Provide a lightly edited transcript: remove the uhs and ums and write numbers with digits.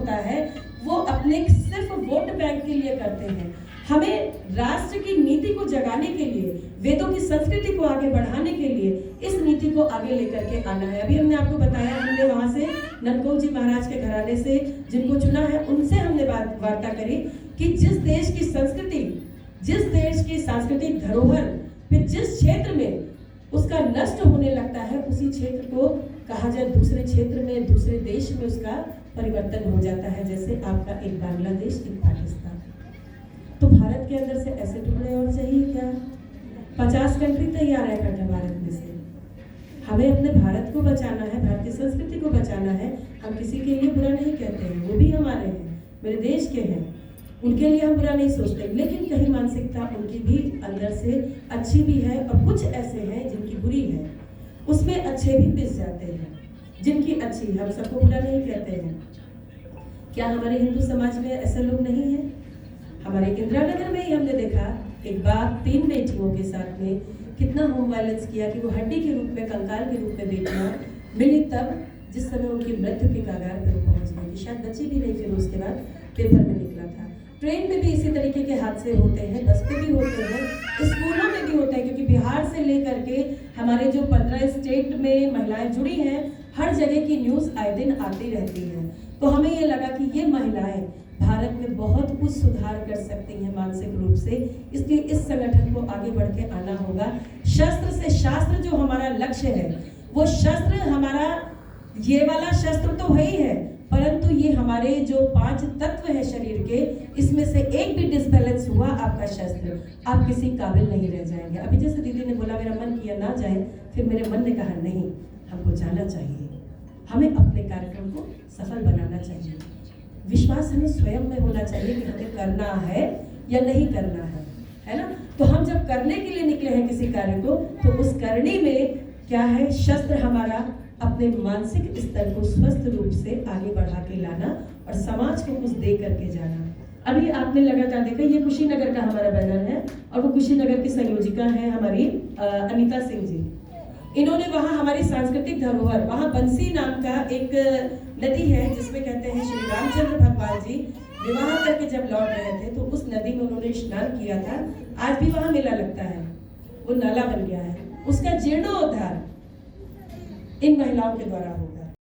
होता है वो अपने सिर्फ वोट बैंक के लिए करते हैं। हमें राष्ट्र की नीति को जगाने के लिए, वेदों की संस्कृति को आगे बढ़ाने के लिए इस नीति को आगे लेकर के आना है। अभी हमने आपको बताया, हमने वहां से ननकौ जी महाराज के घराने से जिनको चुना है उनसे हमने वार्ता करी कि जिस देश की संस्कृति, जिस देश की सांस्कृतिक धरोहर फिर जिस क्षेत्र में उसका नष्ट होने लगता है, उसी क्षेत्र को कहा जाए दूसरे क्षेत्र में, दूसरे देश में उसका परिवर्तन हो जाता है। जैसे आपका एक बांग्लादेश, एक पाकिस्तान। तो भारत के अंदर से ऐसे टुकड़े और चाहिए क्या? 50 कंट्री तैयार है इकट्ठा भारत में से। हमें अपने भारत को बचाना है, भारतीय संस्कृति को बचाना है। हम किसी के लिए बुरा नहीं कहते हैं, वो भी हमारे हैं, मेरे देश के हैं, उनके लिए हम बुरा नहीं सोचते। लेकिन कहीं मानसिकता उनकी भी अंदर से अच्छी भी है और कुछ ऐसे हैं जिनकी बुरी है, उसमें अच्छे भी पिस जाते हैं। जिनकी अच्छी, हम सबको बुरा नहीं कहते हैं। क्या हमारे हिंदू समाज में ऐसे लोग नहीं हैं? हमारे इंदिरा नगर में ही हमने देखा एक बाप 3 बेटियों के साथ में कितना होम वायलेंस किया कि वो हड्डी के रूप में, कंकाल के रूप में बेटियां मिली तब जिस समय उनकी मृत्यु के कगार पर पहुंच गई थी। शायद बची भी नहीं, फिर उसके बाद पेपर में निकला था। ट्रेन में भी इसी तरीके के हादसे होते हैं, बस पे भी होते हैं, स्कूलों में भी होते हैं, क्योंकि बिहार से लेकर के हमारे जो 15 स्टेट में महिलाएं जुड़ी हैं, हर जगह की न्यूज़ आए दिन आती रहती है। तो हमें ये लगा कि ये महिलाएं भारत में बहुत कुछ सुधार कर सकती हैं मानसिक रूप से, इसलिए इस संगठन को आगे बढ़ के आना होगा। शस्त्र से शास्त्र जो हमारा लक्ष्य है, वो शस्त्र हमारा ये वाला शस्त्र तो है ही है, परंतु ये हमारे जो 5 तत्व है शरीर के, इसमें से एक भी डिसबैलेंस हुआ आपका शस्त्र, आप किसी काबिल नहीं रह जाएंगे। अभी जैसे दीदी ने बोला मेरा मन किया ना जाए, फिर मेरे मन ने कहा नहीं, हमको जाना चाहिए, हमें अपने कार्यक्रम को सफल बनाना चाहिए। विश्वास हमें स्वयं में होना चाहिए कि हमें करना है या नहीं करना है ना? तो हम जब करने के लिए निकले हैं किसी कार्य को, तो उस करने में क्या है, शस्त्र हमारा अपने मानसिक स्तर को स्वस्थ रूप से आगे बढ़ा के लाना और समाज को कुछ दे करके जाना। अभी आपने लगातार देखा, ये कुशीनगर का हमारा बैनर है और वो कुशीनगर की संयोजिका है हमारी अनीता सिंह जी। इन्होंने वहाँ हमारी सांस्कृतिक धरोहर, वहाँ बंसी नाम का एक नदी है जिसमें कहते हैं श्री रामचंद्र भगवान जी विवाह करके जब लौट रहे थे तो उस नदी में उन्होंने स्नान किया था। आज भी वहाँ मेला लगता है, वो नाला बन गया है, उसका जीर्णोद्धार इन महिलाओं के द्वारा